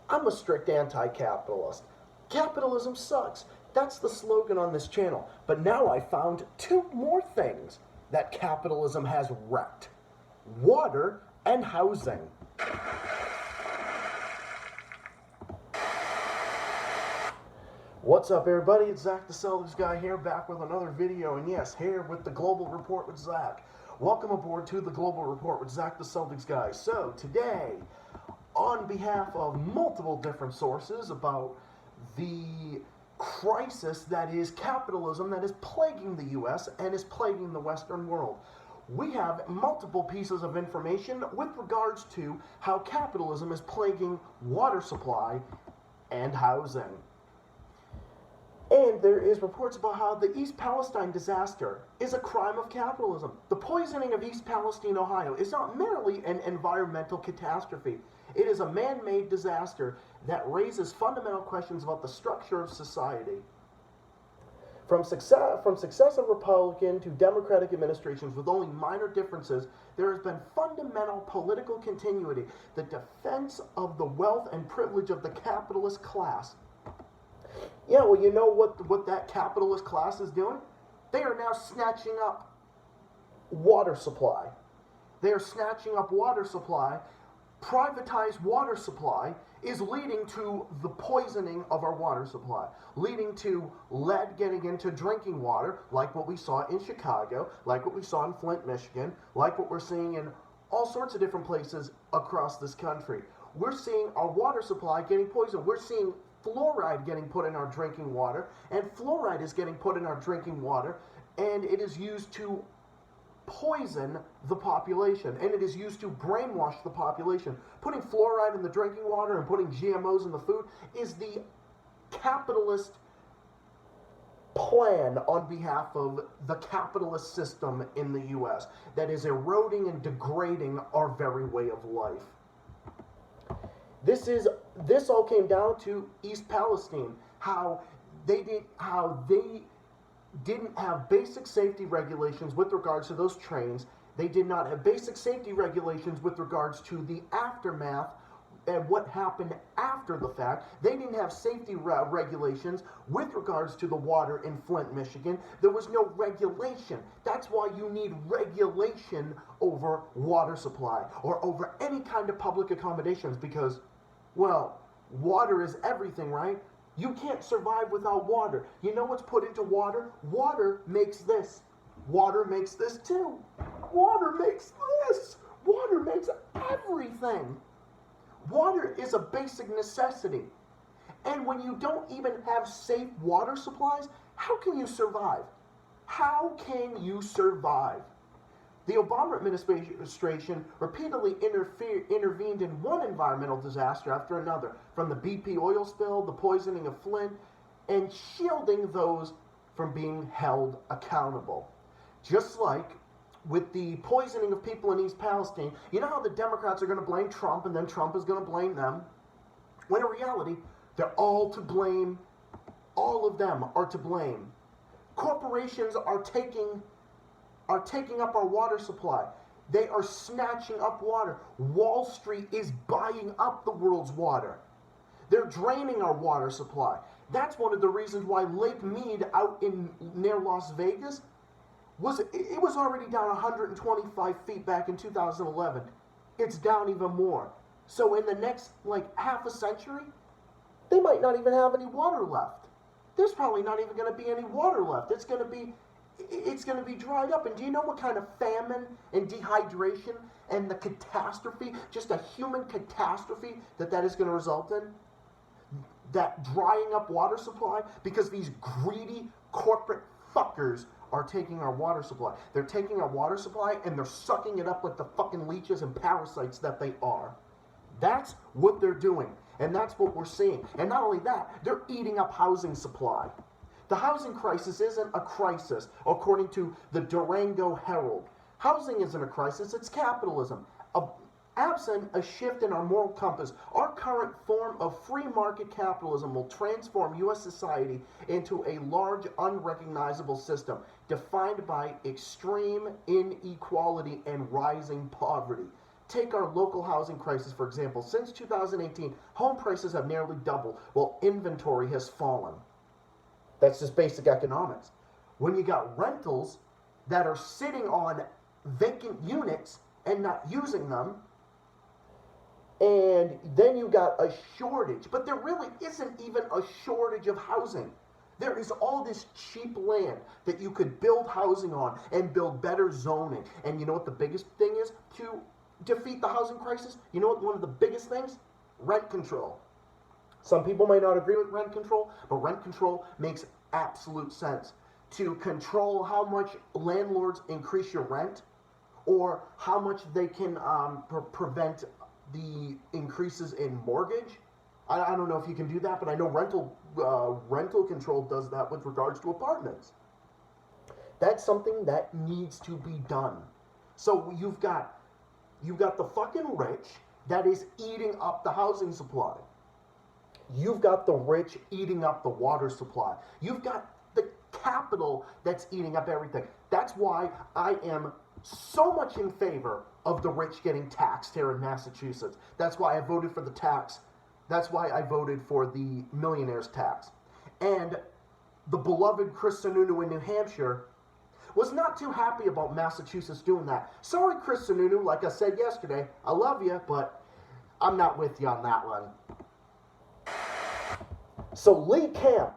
I'm a strict anti-capitalist. Capitalism sucks. That's the slogan on this channel. But now I found two more things that capitalism has wrecked: water and housing. What's up, everybody? It's Zach The Celtics Guy here, back with another video, and yes, here with the Global Report with Zach. Welcome aboard to the Global Report with Zach The Celtics Guy. So, today, on behalf of multiple different sources about the crisis that is capitalism that is plaguing the U.S. and is plaguing the Western world, we have multiple pieces of information with regards to how capitalism is plaguing water supply and housing. And there is reports about how the East Palestine disaster is a crime of capitalism. The poisoning of East Palestine, Ohio is not merely an environmental catastrophe. It is a man-made disaster that raises fundamental questions about the structure of society. From successive Republican to Democratic administrations with only minor differences, there has been fundamental political continuity. The defense of the wealth and privilege of the capitalist class. Yeah, well, you know what that capitalist class is doing? They are now snatching up water supply. They are snatching up water supply. Privatized water supply is leading to the poisoning of our water supply, leading to lead getting into drinking water, like what we saw in Chicago, like what we saw in Flint, Michigan, like what we're seeing in all sorts of different places across this country. We're seeing our water supply getting poisoned. We're seeing fluoride getting put in our drinking water, and fluoride is getting put in our drinking water, and it is used to poison the population, and it is used to brainwash the population. Putting fluoride in the drinking water and putting GMOs in the food is the capitalist plan on behalf of the capitalist system in the U.S. that is eroding and degrading our very way of life. This all came down to East Palestine, how they didn't have basic safety regulations with regards to those trains. They did not have basic safety regulations with regards to the aftermath and what happened after the fact. They didn't have safety regulations with regards to the water in Flint, Michigan. There was no regulation. That's why you need regulation over water supply or over any kind of public accommodations, because, well, water is everything, right? You can't survive without water. You know what's put into water? Water makes this. Water makes this too. Water makes this. Water makes everything. Water is a basic necessity. And when you don't even have safe water supplies, how can you survive? How can you survive? The Obama administration repeatedly intervened in one environmental disaster after another, from the BP oil spill, the poisoning of Flint, and shielding those from being held accountable. Just like with the poisoning of people in East Palestine, you know how the Democrats are going to blame Trump and then Trump is going to blame them? When in reality, they're all to blame. All of them are to blame. Corporations are taking up our water supply. They are snatching up water. Wall Street is buying up the world's water. They're draining our water supply. That's one of the reasons why Lake Mead out near Las Vegas was already down 125 feet back in 2011. It's down even more. So in the next half a century, they might not even have any water left. There's probably not even going to be any water left. It's going to be dried up. And do you know what kind of famine and dehydration and the catastrophe, just a human catastrophe that is going to result in? That drying up water supply, because these greedy corporate fuckers are taking our water supply. They're taking our water supply and they're sucking it up like the fucking leeches and parasites that they are. That's what they're doing. And that's what we're seeing. And not only that, they're eating up housing supply. The housing crisis isn't a crisis, according to the Durango Herald. Housing isn't a crisis, it's capitalism. Absent a shift in our moral compass, our current form of free market capitalism will transform U.S. society into a large, unrecognizable system defined by extreme inequality and rising poverty. take our local housing crisis, for example. Since 2018, home prices have nearly doubled, while inventory has fallen. That's just basic economics. When you got rentals that are sitting on vacant units and not using them, and then you got a shortage, but there really isn't even a shortage of housing. There is all this cheap land that you could build housing on and build better zoning. And you know what the biggest thing is to defeat the housing crisis? You know what one of the biggest things? Rent control. Some people might not agree with rent control, but rent control makes absolute sense. To control how much landlords increase your rent, or how much they can prevent the increases in mortgage. I don't know if you can do that, but I know rental control does that with regards to apartments. That's something that needs to be done. So you've got the fucking rich that is eating up the housing supply. You've got the rich eating up the water supply. You've got the capital that's eating up everything. That's why I am so much in favor of the rich getting taxed here in Massachusetts. That's why I voted for the tax. That's why I voted for the millionaire's tax. And the beloved Chris Sununu in New Hampshire was not too happy about Massachusetts doing that. Sorry, Chris Sununu, like I said yesterday, I love you, but I'm not with you on that one. So Lee Camp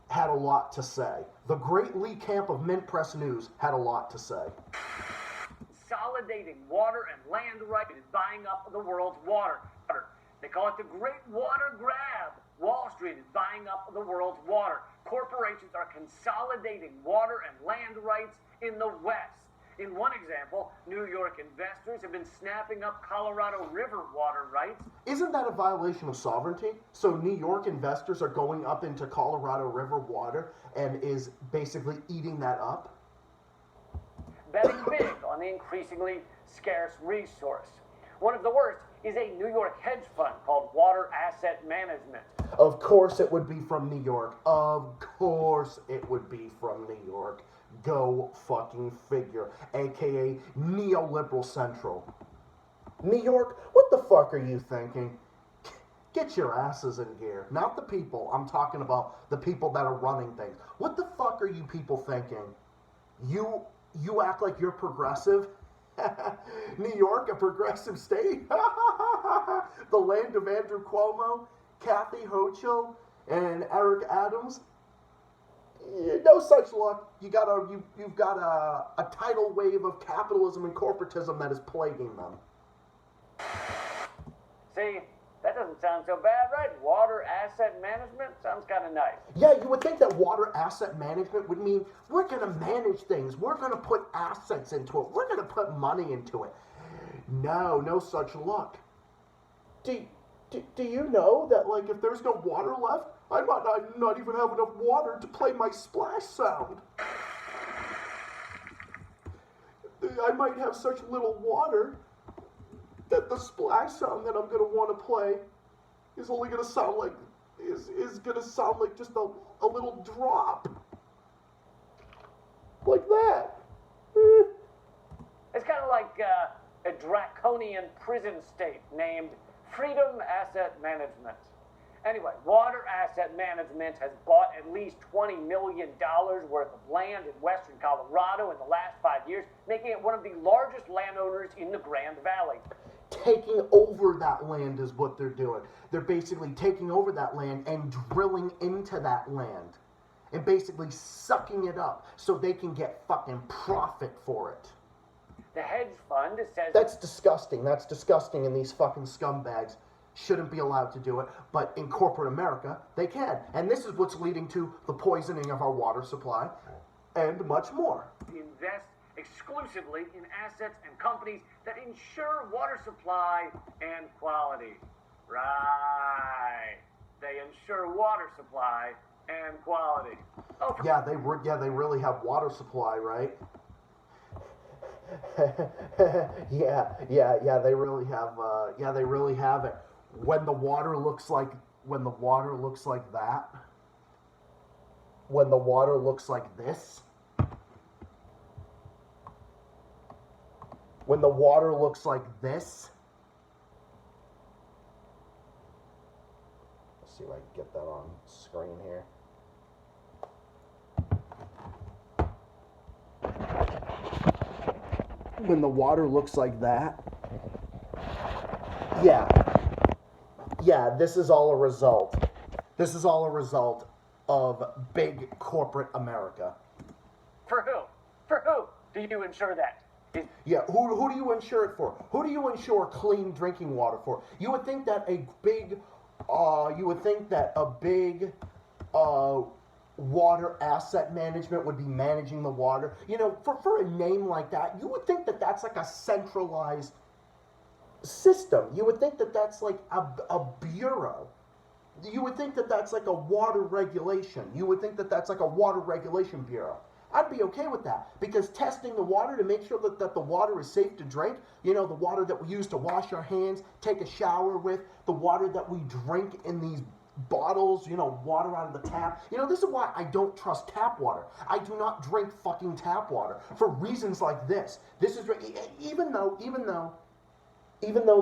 had a lot to say. The great Lee Camp of Mint Press News had a lot to say. Consolidating water and land rights is buying up the world's water. They call it the Great Water Grab. Wall Street is buying up the world's water. Corporations are consolidating water and land rights in the West. In one example, New York investors have been snapping up Colorado River water rights. Isn't that a violation of sovereignty? So New York investors are going up into Colorado River water and is basically eating that up? Betting big on the increasingly scarce resource. One of the worst is a New York hedge fund called Water Asset Management. Of course it would be from New York. Of course it would be from New York. Go fucking figure. AKA Neoliberal Central. New York, what the fuck are you thinking? Get your asses in gear. Not the people. I'm talking about the people that are running things. What the fuck are you people thinking? You act like you're progressive? New York, a progressive state? The land of Andrew Cuomo, Kathy Hochul, and Eric Adams? No such luck. You've got a tidal wave of capitalism and corporatism that is plaguing them. See, that doesn't sound so bad, right? Water asset management sounds kind of nice. Yeah, you would think that water asset management would mean we're going to manage things. We're going to put assets into it. We're going to put money into it. No such luck. Do you know that, like, if there's no water left, I might not even have enough water to play my splash sound. I might have such little water that the splash sound that I'm going to want to play is only going to sound like is going to sound like just a little drop. Like that. It's kind of like a draconian prison state named Freedom Asset Management. Anyway, Water Asset Management has bought at least $20 million worth of land in western Colorado in the last 5 years, making it one of the largest landowners in the Grand Valley. Taking over that land is what they're doing. They're basically taking over that land and drilling into that land and basically sucking it up so they can get fucking profit for it. The hedge fund says... That's disgusting. That's disgusting, and these fucking scumbags shouldn't be allowed to do it, but in corporate America, they can. And this is what's leading to the poisoning of our water supply and much more. Invest exclusively in assets and companies that ensure water supply and quality. Right. They ensure water supply and quality. Oh, yeah, they really have water supply, right? yeah, they really have it. When the water looks like that, when the water looks like this, When the water looks like this. Let's see if I can get that on screen here. When the water looks like that. Yeah, this is all a result. This is all a result of big corporate America. For who? For who do you insure that? Yeah, who do you insure it for? Who do you insure clean drinking water for? You would think that a big water asset management would be managing the water. You know, for a name like that, you would think that that's like a centralized system. You would think that that's like a bureau. You would think that that's like a water regulation. You would think that that's like a water regulation bureau. I'd be okay with that, because testing the water to make sure that the water is safe to drink, you know, the water that we use to wash our hands, take a shower with, the water that we drink in these bottles, you know, water out of the tap. You know, this is why I don't trust tap water. I do not drink fucking tap water for reasons like this. This is even though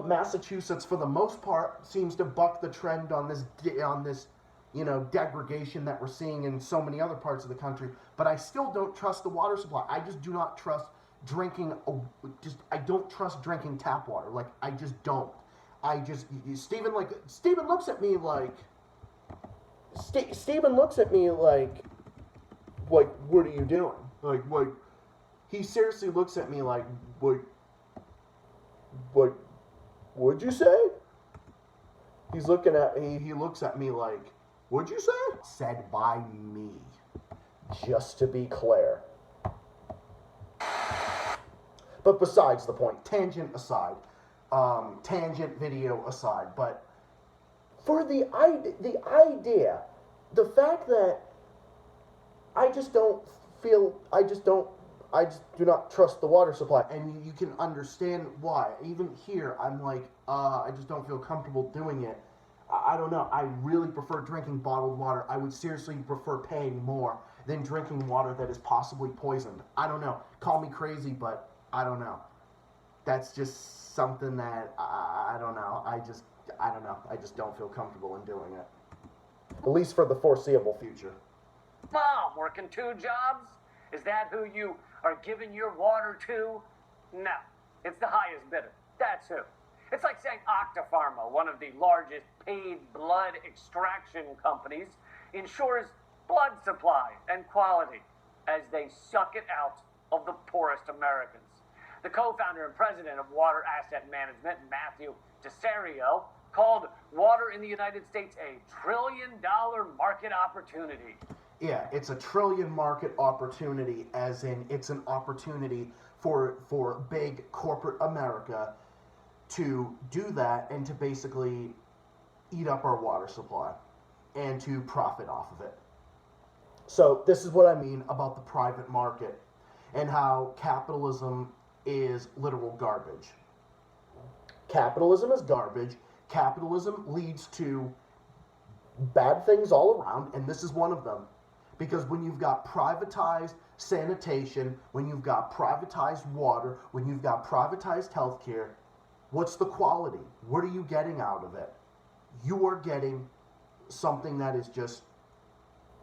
Massachusetts, for the most part, seems to buck the trend on this, you know, degradation that we're seeing in so many other parts of the country, but I still don't trust the water supply. I just do not trust I don't trust drinking tap water. Like, I just don't. Stephen looks at me like, what are you doing? Like, he seriously looks at me like, what'd you say? He looks at me like, what'd you say? Said by me. Just to be clear. But besides the point, tangent aside, tangent video aside, but for the idea, the fact that I just do not trust the water supply, and you can understand why. Even here, I'm like, I just don't feel comfortable doing it. I don't know. I really prefer drinking bottled water. I would seriously prefer paying more than drinking water that is possibly poisoned. I don't know. Call me crazy, but I don't know. That's just something that I don't know. I don't know. I just don't feel comfortable in doing it. At least for the foreseeable future. Mom, working 2 jobs? Is that who you are giving your water to? No, it's the highest bidder. That's who. It's like saying Octapharma, one of the largest paid blood extraction companies, ensures blood supply and quality as they suck it out of the poorest Americans. The co-founder and president of Water Asset Management, Matthew Tesario, called water in the United States a $1 trillion market opportunity. Yeah, it's a $1 trillion market opportunity, as in it's an opportunity for big corporate America to do that and to basically eat up our water supply and to profit off of it. So this is what I mean about the private market and how capitalism is literal garbage. Capitalism is garbage. Capitalism leads to bad things all around, and this is one of them. Because when you've got privatized sanitation, when you've got privatized water, when you've got privatized healthcare, what's the quality? What are you getting out of it? You are getting something that is just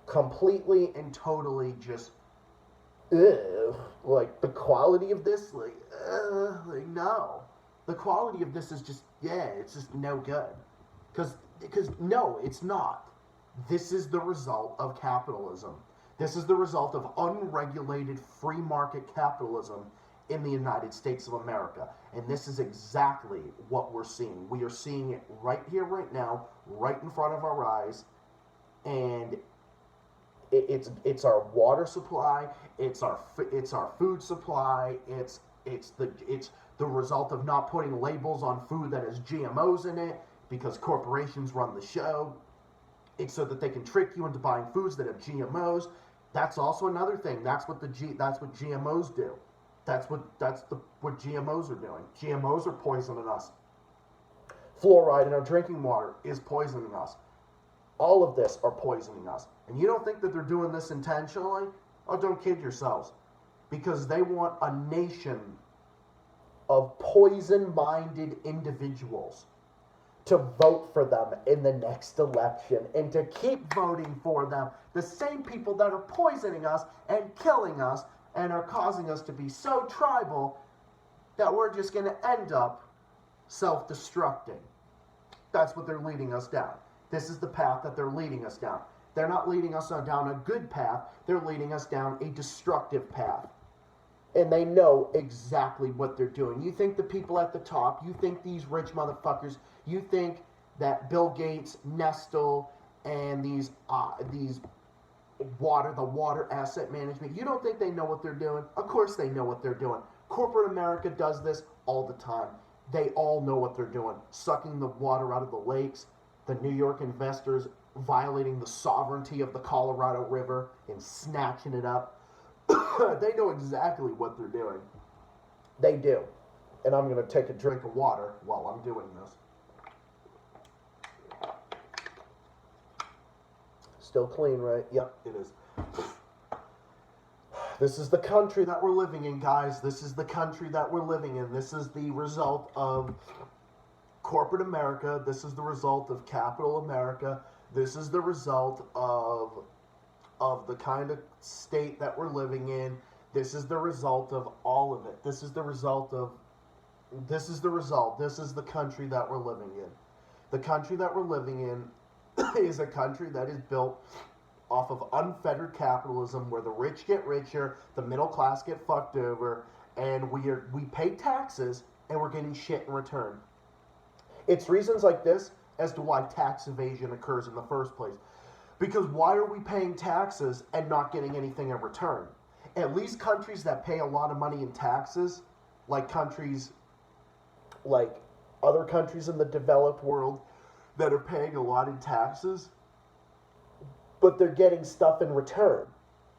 completely and totally just, like the quality of this, like no. The quality of this is just, it's just no good. Because no, it's not. This is the result of capitalism. This is the result of unregulated free market capitalism in the United States of America. And this is exactly what we're seeing. We are seeing it right here, right now, right in front of our eyes. And it's our water supply, it's our food supply, it's the result of not putting labels on food that has GMOs in it because corporations run the show. It's so that they can trick you into buying foods that have GMOs. That's also another thing. That's what GMOs do. That's what GMOs are doing. GMOs are poisoning us. Fluoride in our drinking water is poisoning us. All of this are poisoning us. And you don't think that they're doing this intentionally? Oh, don't kid yourselves. Because they want a nation of poison-minded individuals to vote for them in the next election and to keep voting for them. The same people that are poisoning us and killing us and are causing us to be so tribal that we're just going to end up self-destructing. That's what they're leading us down. This is the path that they're leading us down. They're not leading us down a good path. They're leading us down a destructive path. And they know exactly what they're doing. You think the people at the top, you think these rich motherfuckers, you think that Bill Gates, Nestle, and the water asset management, you don't think they know what they're doing? Of course they know what they're doing. Corporate America does this all the time. They all know what they're doing. Sucking the water out of the lakes, the New York investors violating the sovereignty of the Colorado River and snatching it up. They know exactly what they're doing. They do. And I'm going to take a drink of water while I'm doing this. Still clean, right? Yep, it is. This is the country that we're living in, guys. This is the country that we're living in. This is the result of corporate America. This is the result of capital America. This is the result of the kind of state that we're living in. This is the result of all of it. This is the result. This is the country that we're living in. The country that we're living in is a country that is built off of unfettered capitalism, where the rich get richer, the middle class get fucked over, and we pay taxes and we're getting shit in return. It's reasons like this as to why tax evasion occurs in the first place. Because why are we paying taxes and not getting anything in return? At least countries that pay a lot of money in taxes, like other countries in the developed world that are paying a lot in taxes, but they're getting stuff in return.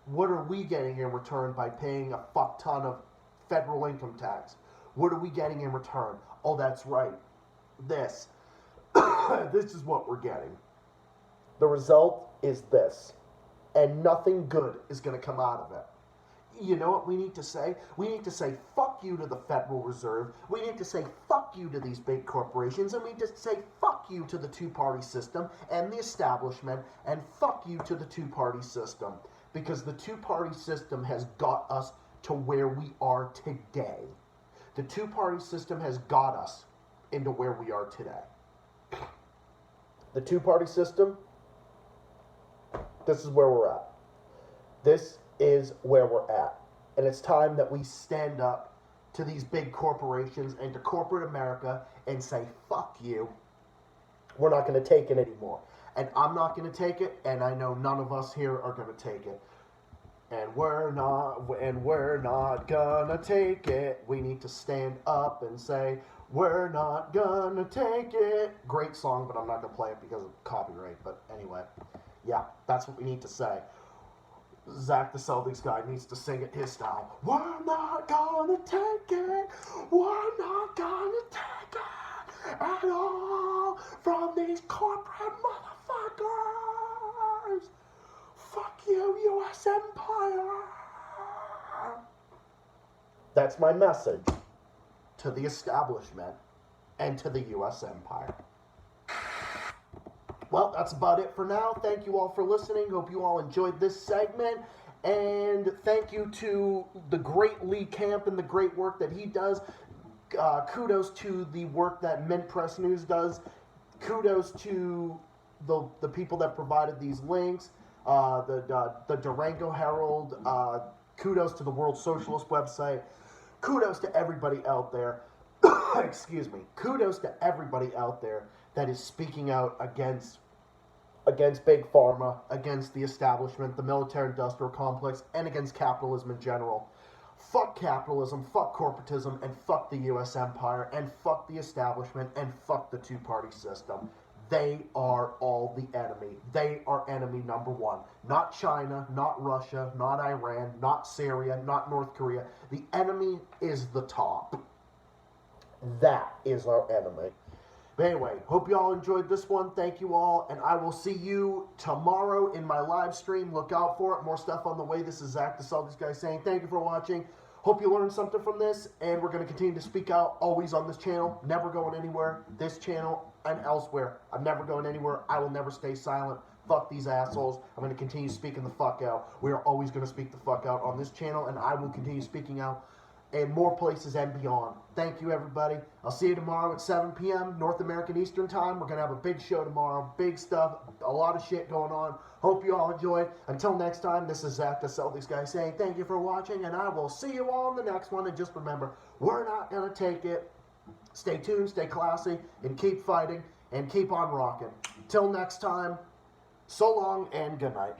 What are we getting in return by paying a fuck ton of federal income tax? What are we getting in return? Oh, that's right. This. This is what we're getting. The result is this. And nothing good is going to come out of it. You know what we need to say? We need to say fuck you to the Federal Reserve. We need to say fuck you to these big corporations. And we need to say fuck you to the two-party system and the establishment. And fuck you to the two-party system. Because the two-party system has got us to where we are today. The two-party system has got us into where we are today. The two-party system, this is where we're at. This is where we're at. And it's time that we stand up to these big corporations and to corporate America and say, fuck you. We're not going to take it anymore. And I'm not going to take it, and I know none of us here are going to take it. And we're not gonna take it. We need to stand up and say, we're not gonna take it. Great song, but I'm not gonna play it because of copyright. But anyway, yeah, that's what we need to say. Zach the Celtics Guy needs to sing it his style. We're not gonna take it. We're not gonna take it at all from these corporate motherfuckers. Fuck you, U.S. Empire. That's my message to the establishment and to the U.S. Empire. Well, that's about it for now. Thank you all for listening. Hope you all enjoyed this segment. And thank you to the great Lee Camp and the great work that he does. Kudos to the work that Mint Press News does. Kudos to the people that provided these links. The Durango Herald, kudos to the World Socialist website, kudos to everybody out there, excuse me, kudos to everybody out there that is speaking out against Big Pharma, against the establishment, the military-industrial complex, and against capitalism in general. Fuck capitalism, fuck corporatism, and fuck the U.S. Empire, and fuck the establishment, and fuck the two-party system. They are all the enemy. They are enemy number one. Not China, not Russia, not Iran, not Syria, not North Korea. The enemy is the top. That is our enemy. But anyway, hope you all enjoyed this one. Thank you all, and I will see you tomorrow in my live stream. Look out for it. More stuff on the way. This is Zach the Celtics Guy saying thank you for watching. Hope you learned something from this, and we're going to continue to speak out always on this channel. Never going anywhere. This channel and elsewhere. I'm never going anywhere. I will never stay silent. Fuck these assholes. I'm going to continue speaking the fuck out. We are always going to speak the fuck out on this channel, and I will continue speaking out in more places and beyond. Thank you, everybody. I'll see you tomorrow at 7 p.m. North American Eastern Time. We're going to have a big show tomorrow. Big stuff. A lot of shit going on. Hope you all enjoyed. Until next time, this is Zach The Celtics Guy saying thank you for watching, and I will see you all in the next one. And just remember, we're not going to take it. Stay tuned, stay classy, and keep fighting, and keep on rocking. Till next time, so long and good night.